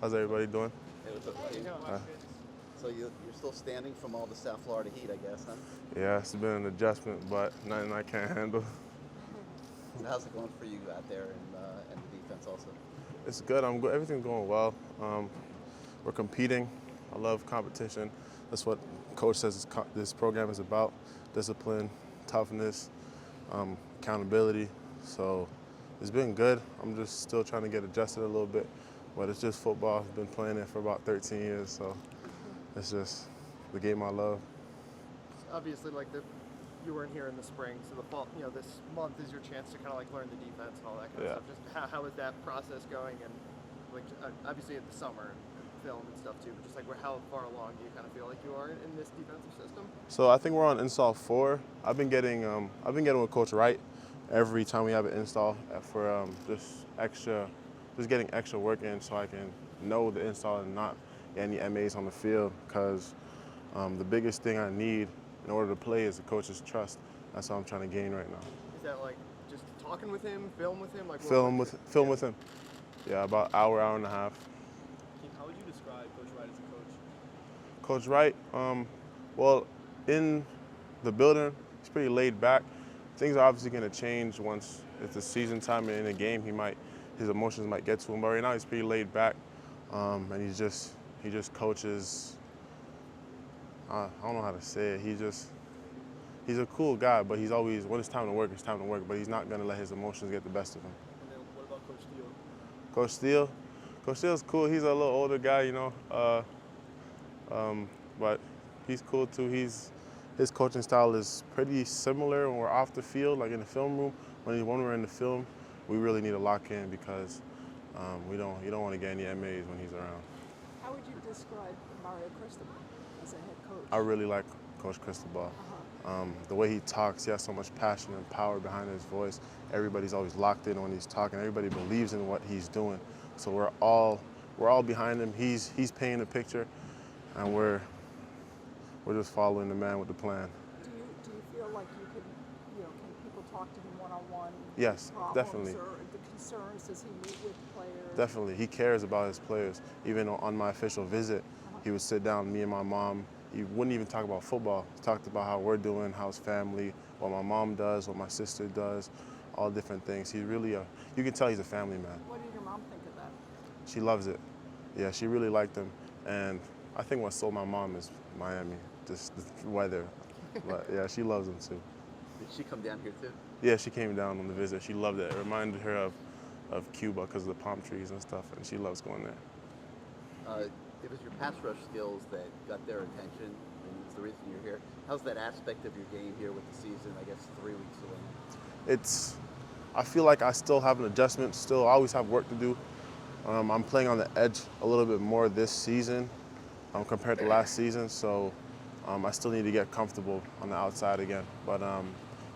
How's everybody doing? Hey, what's up, Akheem? So you're still standing from all the South Florida heat, I guess, huh? Yeah, it's been an adjustment, but nothing I can't handle. So how's it going for you out there and the defense also? It's good. I'm good. Everything's going well. We're competing. I love competition. That's what coach says this program is about: discipline, toughness, accountability. So it's been good. I'm just still trying to get adjusted a little bit, but it's just football. I've been playing it for about 13 years, so it's just the game I love. Obviously, you weren't here in the spring, so the fall, this month is your chance to kind of learn the defense and all that kind of stuff. Just how is that process going? And obviously at the summer and film and stuff too, but just how far along do you kind of feel like you are in this defensive system? So I think we're on install 4. I've been getting with Coach Wright every time we have an install for just getting extra work in so I can know the install and not get any MAs on the field, because the biggest thing I need in order to play is the coach's trust. That's what I'm trying to gain right now. Is that just talking with him, film with him, film with him? Yeah, about hour and a half. How would you describe Coach Wright as a coach? Coach Wright, well, in the building, he's pretty laid back. Things are obviously going to change once it's the season time and in a game. His emotions might get to him, but right now he's pretty laid back, and he just coaches. I don't know how to say it. He's a cool guy, but he's always, when it's time to work, it's time to work. But he's not going to let his emotions get the best of him. And then what about Coach Steele? Coach Steele? Coach Steele's cool. He's a little older guy, but he's cool too. His coaching style is pretty similar when we're off the field, like in the film room. When we're in the film, we really need to lock in because you don't want to get any MAs when he's around. How would you describe Mario Cristobal as a head coach? I really like Coach Cristobal. The way he talks, he has so much passion and power behind his voice. Everybody's always locked in when he's talking. Everybody believes in what he's doing. So we're all behind him. He's painting the picture, and we're just following the man with the plan. Do you feel like you can people talk to him one-on-one? Yes, definitely. Or the concerns, does he meet with players? Definitely, he cares about his players. Even on my official visit, he would sit down, me and my mom. He wouldn't even talk about football. He talked about how we're doing, how's family, what my mom does, what my sister does, all different things. He's really you can tell he's a family man. What did your mom think of that? She loves it. Yeah, she really liked him. And I think what sold my mom is Miami, just the weather. But yeah, she loves him too. Did she come down here too? Yeah, she came down on the visit. She loved it. It reminded her of Cuba because of the palm trees and stuff, and she loves going there. It was your pass rush skills that got their attention, and it's the reason you're here. How's that aspect of your game here with the season, I guess, 3 weeks away? I feel like I still have an adjustment. Still, I always have work to do. I'm playing on the edge a little bit more this season compared to last season, so I still need to get comfortable on the outside again. But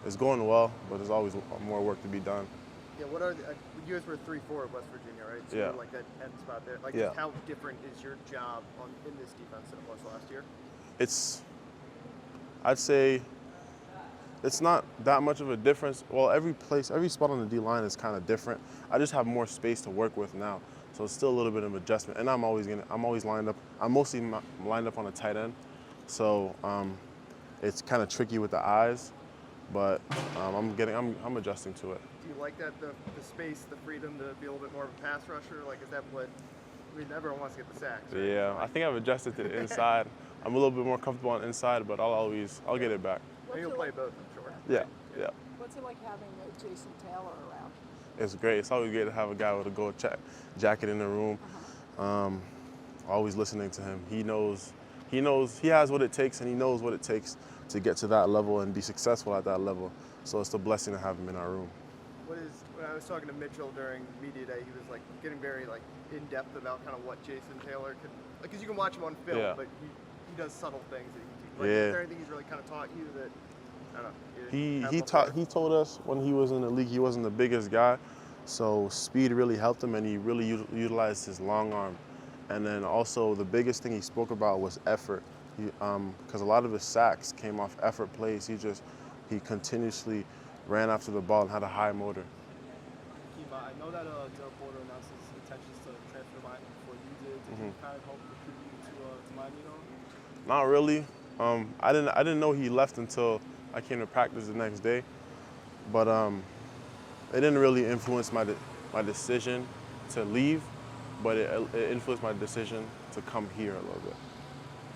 it's going well, but there's always more work to be done. Yeah, you guys were 3-4 at West Virginia, right? So yeah. That end spot there. Yeah. How different is your job in this defense than it was last year? I'd say it's not that much of a difference. Well, every spot on the D-line is kind of different. I just have more space to work with now, so it's still a little bit of adjustment. And I'm always lined up. I'm mostly lined up on a tight end, so it's kind of tricky with the eyes, but I'm adjusting to it. Do you like that, the space, the freedom to be a little bit more of a pass rusher? Is that what, everyone wants to get the sacks, right? Yeah, I think I've adjusted to the inside. I'm a little bit more comfortable on the inside, but I'll get it back. And you'll play both, I'm sure. Yeah. What's it like having Jason Taylor around? It's great. It's always great to have a guy with a gold jacket in the room. Always listening to him. He knows, he has what it takes, and he knows what it takes to get to that level and be successful at that level. So it's a blessing to have him in our room. When I was talking to Mitchell during media day, he was getting very in depth about kind of what Jason Taylor could, because you can watch him on film, but he does subtle things that is there anything he's really kind of taught you that, I don't know? He told us when he was in the league he wasn't the biggest guy, so speed really helped him, and he really utilized his long arm. And then also the biggest thing he spoke about was effort, because a lot of his sacks came off effort plays. He continuously ran after the ball and had a high motor. Akheem, I know that Derek Porter announced his intentions to transfer to Miami before you did. kind of helped recruit you to Miami at all? Not really. I didn't know he left until I came to practice the next day, but it didn't really influence my decision to leave, but it influenced my decision to come here a little bit.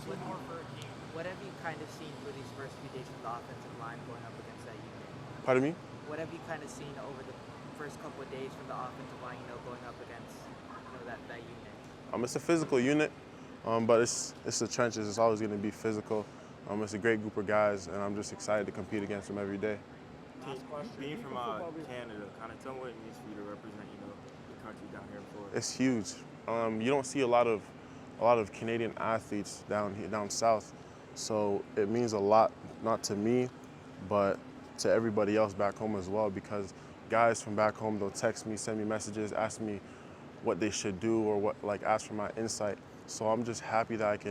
One more for Akheem. What have you kind of seen for these first few days from the offensive line going up against that unit? Pardon me? What have you kind of seen over the first couple of days from the offensive line, going up against, that unit? It's a physical unit, but it's the trenches. It's always going to be physical. It's a great group of guys, and I'm just excited to compete against them every day. Being from Canada, kind of tell me what it means for you to represent, the country down here in Florida. It's huge. You don't see a lot of Canadian athletes down here, down south, so it means a lot, not to me, but to everybody else back home as well. Because guys from back home, they'll text me, send me messages, ask me what they should do, or ask for my insight. So I'm just happy that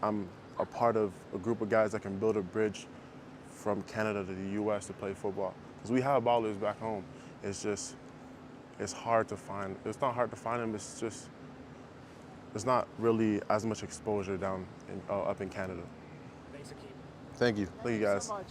I'm a part of a group of guys that can build a bridge from Canada to the U.S. to play football. Because we have ballers back home. It's hard to find. It's not hard to find them. It's just there's not really as much exposure up in Canada. Thanks, Akheem. Thank you. Thank you guys. So much.